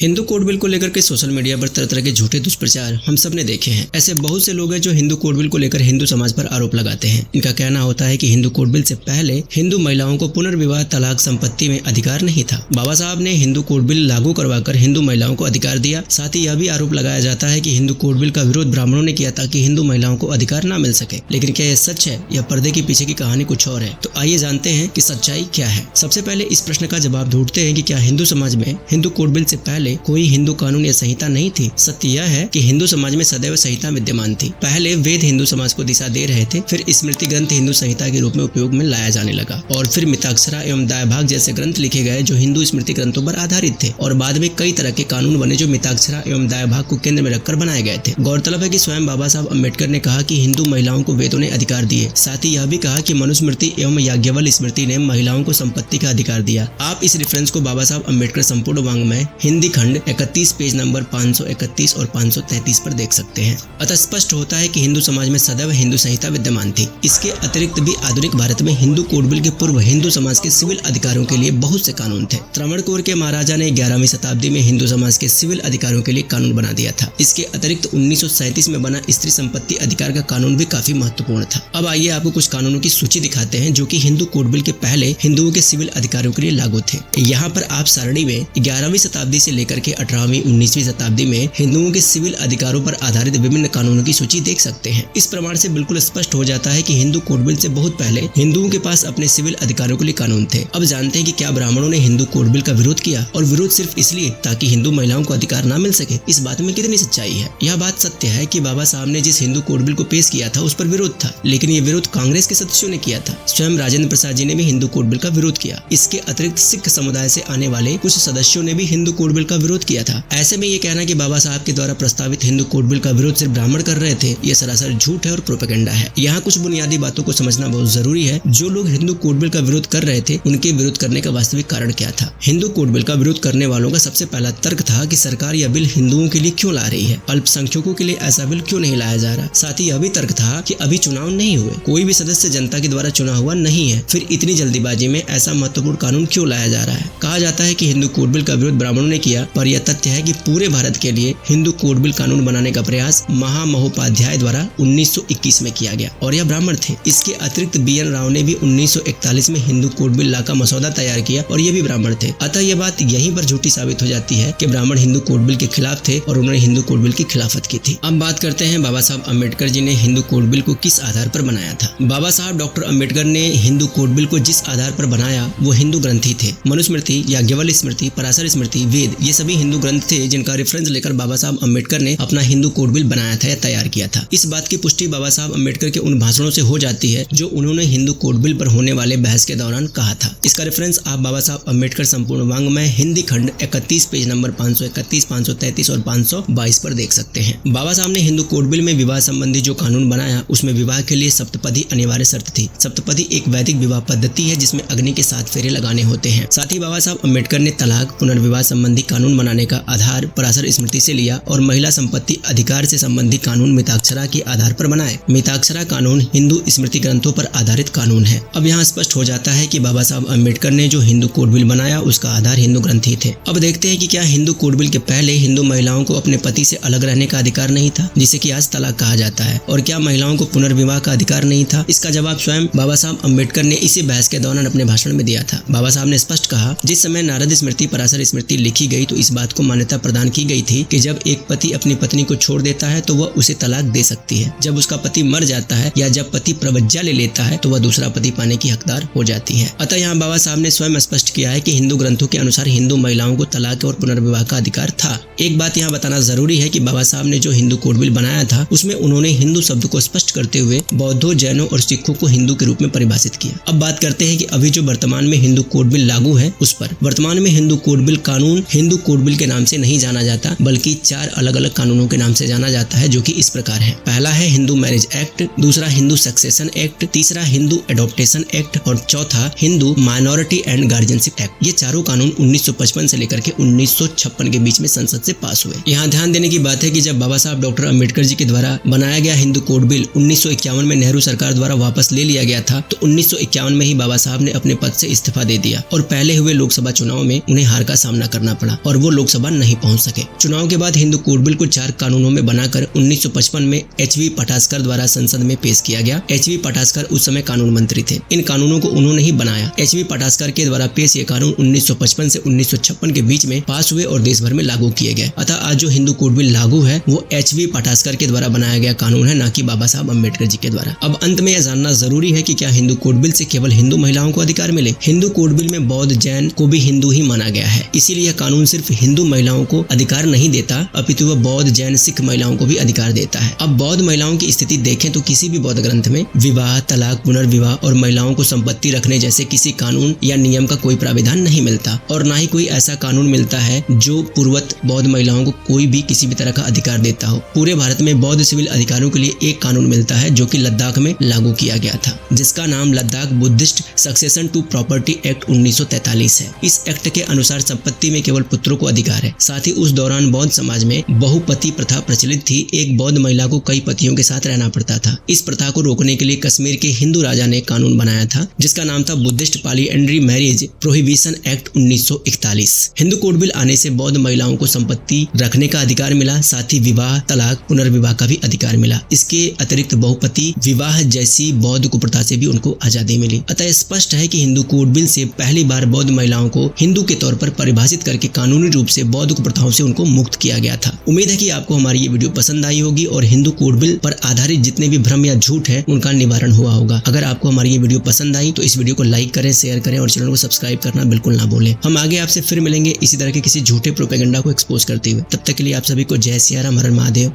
Hindu code bill को लेकर के सोशल मीडिया पर तरह तरह के झूठे दुष्प्रचार हम सब ने देखे हैं। ऐसे बहुत से लोग हैं जो हिंदू कोड बिल को लेकर हिंदू समाज पर आरोप लगाते हैं। इनका कहना होता है कि हिंदू कोड बिल से पहले हिंदू महिलाओं को पुनर्विवाह, तलाक, संपत्ति में अधिकार नहीं था। बाबा साहब ने हिंदू कोड बिल लागू करवाकर हिंदू महिलाओं को अधिकार दिया। साथ ही यह भी आरोप लगाया जाता है कि हिंदू कोड बिल का विरोध ब्राह्मणों ने किया ताकि हिंदू महिलाओं को अधिकार न मिल सके। लेकिन क्या यह सच है या पर्दे के पीछे की कहानी कुछ और है? तो आइए जानते हैं कि सच्चाई क्या है। सबसे पहले इस प्रश्न का जवाब ढूंढते हैं कि क्या हिंदू समाज में हिंदू कोड बिल से पहले कोई हिंदू कानून या संहिता नहीं थी। सत्य यह है कि हिंदू समाज में सदैव संहिता विद्यमान थी। पहले वेद हिंदू समाज को दिशा दे रहे थे, फिर स्मृति ग्रंथ हिंदू संहिता के रूप में उपयोग में लाया जाने लगा और फिर मिताक्षरा एवं दायभाग जैसे ग्रंथ लिखे गए जो हिंदू स्मृति ग्रंथों पर आधारित थे और बाद में कई तरह के कानून बने जो मिताक्षरा एवं दायभाग को केंद्र में रखकर बनाए गए थे। गौरतलब है कि स्वयं बाबा साहब अम्बेडकर ने कहा कि हिंदू महिलाओं को वेदों ने अधिकार दिए। साथ ही यह भी कहा कि मनुस्मृति एवं याज्ञवल्क्य स्मृति ने महिलाओं को संपत्ति का अधिकार दिया। आप इस रेफरेंस को बाबा साहब अम्बेडकर संपूर्ण वाङ्मय हिंदी खंड 31 पेज नंबर 531 और 533 पर देख सकते हैं। अतः स्पष्ट होता है कि हिंदू समाज में सदैव हिंदू संहिता विद्यमान थी। इसके अतिरिक्त भी आधुनिक भारत में हिंदू कोड बिल के पूर्व हिंदू समाज के सिविल अधिकारों के लिए बहुत से कानून थे। त्रावणकोर के महाराजा ने 11वीं शताब्दी में हिंदू समाज के सिविल अधिकारों के लिए कानून बना दिया था। इसके अतिरिक्त 1937 में बना स्त्री संपत्ति अधिकार का कानून भी काफी महत्वपूर्ण था। अब आइए आपको कुछ कानूनों की सूची दिखाते हैं जो कि हिंदू कोड बिल के पहले हिंदुओं के सिविल अधिकारों के लिए लागू थे। यहाँ पर आप सारणी में 11वीं शताब्दी से लेकर के 18वीं 19वीं शताब्दी में हिंदुओं के सिविल अधिकारों पर आधारित विभिन्न कानूनों की सूची देख सकते हैं। इस प्रमाण से बिल्कुल स्पष्ट हो जाता है कि हिंदू कोड बिल से बहुत पहले हिंदुओं के पास अपने सिविल अधिकारों के लिए कानून थे। अब जानते हैं कि क्या ब्राह्मणों ने हिंदू कोड बिल का विरोध किया और विरोध सिर्फ इसलिए ताकि हिंदू महिलाओं को अधिकार न मिल सके। इस बात में कितनी सच्चाई है? यह बात सत्य है कि बाबा साहब ने जिस हिंदू कोड बिल को पेश किया था उस पर विरोध था, लेकिन ये विरोध कांग्रेस के सदस्यों ने किया था। स्वयं राजेंद्र प्रसाद जी ने भी हिंदू कोड बिल का विरोध किया। इसके अतिरिक्त सिख समुदाय से आने वाले कुछ सदस्यों ने भी हिंदू कोड बिल का विरोध किया था। ऐसे में ये कहना कि बाबा साहब के द्वारा प्रस्तावित हिंदू कोड बिल का विरोध सिर्फ ब्राह्मण कर रहे थे, ये सरासर झूठ है और प्रोपेगेंडा है। यहाँ कुछ बुनियादी बातों को समझना बहुत जरूरी है। जो लोग हिंदू कोड बिल का विरोध कर रहे थे उनके विरोध करने का वास्तविक कारण क्या था? हिंदू कोड बिल का विरोध करने वालों का सबसे पहला तर्क था कि सरकार यह बिल हिंदुओं के लिए क्यों ला रही है, अल्पसंख्यकों के लिए ऐसा बिल क्यों नहीं लाया जा रहा। साथ ही यह भी तर्क था कि अभी चुनाव नहीं हुए, कोई भी सदस्य जनता के द्वारा चुना हुआ नहीं है, फिर इतनी जल्दीबाजी में ऐसा महत्वपूर्ण कानून क्यों लाया जा रहा है। कहा जाता है कि हिंदू कोड बिल का विरोध ब्राह्मणों ने किया, पर यह तथ्य है कि पूरे भारत के लिए हिंदू कोड बिल कानून बनाने का प्रयास महामहोपाध्याय द्वारा 1921 में किया गया और यह ब्राह्मण थे। इसके अतिरिक्त BN राव ने भी 1941 में हिंदू कोड बिल ला का मसौदा तैयार किया और ये भी ब्राह्मण थे। अतः यह बात यहीं पर झूठी साबित हो जाती है कि ब्राह्मण हिंदू कोड बिल के खिलाफ थे और उन्होंने हिंदू कोड बिल की खिलाफत की थी। अब बात करते हैं बाबा साहब अम्बेडकर जी ने हिंदू कोड बिल को किस आधार पर बनाया था। बाबा साहब डॉक्टर अम्बेडकर ने हिंदू कोड बिल को जिस आधार पर बनाया वो हिंदू ग्रंथ ही थे। मनुस्मृति, याज्ञवल्क्य स्मृति, पराशर स्मृति, वेद, ये सभी हिंदू ग्रंथ थे जिनका रेफरेंस लेकर बाबा साहब अम्बेडकर ने अपना हिंदू कोड बिल बनाया था या तैयार किया था। इस बात की पुष्टि बाबा साहब अम्बेडकर के उन भाषणों से हो जाती है जो उन्होंने हिंदू कोड बिल पर होने वाले बहस के दौरान कहा था। इसका रेफरेंस आप बाबा साहब अम्बेडकर संपूर्ण वाङ्मय हिंदी खंड 31 पेज नंबर 531, 533 और 522 पर देख सकते हैं। बाबा साहब ने हिंदू कोड बिल में विवाह संबंधी जो कानून बनाया उसमें विवाह के लिए सप्तपदी अनिवार्य शर्त थी। सप्तपदी एक वैदिक विवाह पद्धति है जिसमें अग्नि के 7 फेरे लगाने होते हैं। साथ ही बाबा साहब अम्बेडकर ने तलाक, पुनर्विवाह संबंधी कानून बनाने का आधार पराशर स्मृति से लिया और महिला संपत्ति अधिकार से संबंधी कानून मिताक्षरा के आधार पर बनाए। मिताक्षरा कानून हिंदू स्मृति ग्रंथों पर आधारित कानून है। अब यहाँ स्पष्ट हो जाता है कि बाबा साहब अम्बेडकर ने जो हिंदू कोड बिल बनाया उसका आधार हिंदू ग्रंथ ही थे। अब देखते हैं कि क्या हिंदू कोड बिल के पहले हिंदू महिलाओं को अपने पति से अलग रहने का अधिकार नहीं था, जिसे कि आज तलाक कहा जाता है, और क्या महिलाओं को पुनर्विवाह का अधिकार नहीं था? इसका जवाब स्वयं बाबा साहब अम्बेडकर ने इसी बहस के दौरान अपने भाषण में दिया था। बाबा साहब ने स्पष्ट कहा, जिस समय नारद स्मृति, पराशर स्मृति लिखी गई तो इस बात को मान्यता प्रदान की गई थी कि जब एक पति अपनी पत्नी को छोड़ देता है तो वह उसे तलाक दे सकती है। जब उसका पति मर जाता है या जब पति प्रवज्ञा ले लेता है तो वह दूसरा पति पाने की हकदार हो जाती है। अतः यहाँ बाबा साहब ने स्वयं स्पष्ट किया है कि हिंदू ग्रंथों के अनुसार हिंदू महिलाओं को तलाक और पुनर्विवाह का अधिकार था। एक बात यहाँ बताना जरूरी है कि बाबा साहब ने जो हिंदू कोड बिल बनाया था उसमें उन्होंने हिंदू शब्द को स्पष्ट करते हुए बौद्धों, जैनों और सिखों को हिंदू के रूप में परिभाषित किया। अब बात करते हैं कि अभी जो वर्तमान में हिंदू कोड बिल लागू है उस पर। वर्तमान में हिंदू कोड बिल कानून हिंदू कोड बिल के नाम से नहीं जाना जाता बल्कि 4 अलग अलग कानूनों के नाम से जाना जाता है जो कि इस प्रकार है। पहला है हिंदू मैरिज एक्ट, दूसरा हिंदू सक्सेशन एक्ट, तीसरा हिंदू एडॉप्टेशन एक्ट और चौथा Hindu minority and guardianship act. ये चारों कानून 1955 से लेकर के 1956 के बीच में संसद से पास हुए। यहाँ ध्यान देने की बात है कि जब बाबा साहब डॉक्टर अम्बेडकर जी के द्वारा बनाया गया हिंदू कोड बिल 1951 में नेहरू सरकार द्वारा वापस ले लिया गया था तो 1951 में ही बाबा साहब ने अपने पद से इस्तीफा दे दिया और पहले हुए लोकसभा चुनाव में उन्हें हार का सामना करना पड़ा और और वो लोकसभा नहीं पहुंच सके। चुनाव के बाद हिंदू कोड बिल को 4 कानूनों में बनाकर 1955 में एच.वी. पटास्कर द्वारा संसद में पेश किया गया। एच.वी. पटास्कर उस समय कानून मंत्री थे। इन कानूनों को उन्होंने ही बनाया। एच.वी. पटास्कर के द्वारा पेश ये कानून 1955 से 1956 के बीच में पास हुए और देश भर में लागू किए गए। अतः आज जो हिंदू कोड बिल लागू है वो एच.वी. पटास्कर के द्वारा बनाया गया कानून है, न कि बाबा साहब अम्बेडकर जी के द्वारा। अब अंत में यह जानना जरूरी है कि क्या हिंदू कोड बिल से केवल हिंदू महिलाओं को अधिकार मिले? हिंदू कोड बिल में बौद्ध, जैन को भी हिंदू ही माना गया है। इसीलिए यह कानून सिर्फ हिंदू महिलाओं को अधिकार नहीं देता, अपितु वह बौद्ध, जैन, सिख महिलाओं को भी अधिकार देता है। अब बौद्ध महिलाओं की स्थिति देखें तो किसी भी बौद्ध ग्रंथ में विवाह, तलाक, पुनर्विवाह और महिलाओं को संपत्ति रखने जैसे किसी कानून या नियम का कोई प्राविधान नहीं मिलता, और न ही कोई ऐसा कानून मिलता है जो पूर्वत बौद्ध महिलाओं को कोई भी किसी भी तरह का अधिकार देता हो। पूरे भारत में बौद्ध सिविल अधिकारियों के लिए एक कानून मिलता है जो कि लद्दाख में लागू किया गया था, जिसका नाम Ladakh Buddhist succession to property act 1943 है। इस एक्ट के अनुसार संपत्ति में केवल पुत्रों को अधिकार है। साथ ही उस दौरान बौद्ध समाज में बहुपति प्रथा प्रचलित थी। एक बौद्ध महिला को कई पतियों के साथ रहना पड़ता था। इस प्रथा को रोकने के लिए कश्मीर के हिंदू राजा ने कानून बनाया था जिसका नाम था Buddhist polyandry marriage prohibition act 1941। Hindu code bill आने से बौद्ध महिलाओं को संपत्ति रखने का अधिकार मिला, साथ ही विवाह, तलाक, पुनर्विवाह का भी अधिकार मिला। इसके अतिरिक्त बहुपति विवाह जैसी बौद्ध कुप्रथा से भी उनको आजादी मिली। अतः स्पष्ट है कि हिंदू कोड बिल से पहली बार बौद्ध महिलाओं को हिंदू के तौर पर परिभाषित करके कानूनी रूप से बौद्ध कुप्रथाओं से उनको मुक्त किया गया था। उम्मीद है कि आपको हमारी ये वीडियो पसंद आई होगी और हिंदू कोड बिल पर आधारित जितने भी भ्रम या झूठ है उनका निवारण हुआ होगा। अगर आपको हमारी ये वीडियो पसंद आई तो इस वीडियो को लाइक करें, शेयर करें और चैनल को सब्सक्राइब करना बिल्कुल ना भूलें। हम आगे आपसे फिर मिलेंगे इसी तरह के किसी झूठे प्रोपेगेंडा को एक्सपोज करते हुए। तब तक के लिए आप सभी को जय सिया राम, हर हर महादेव।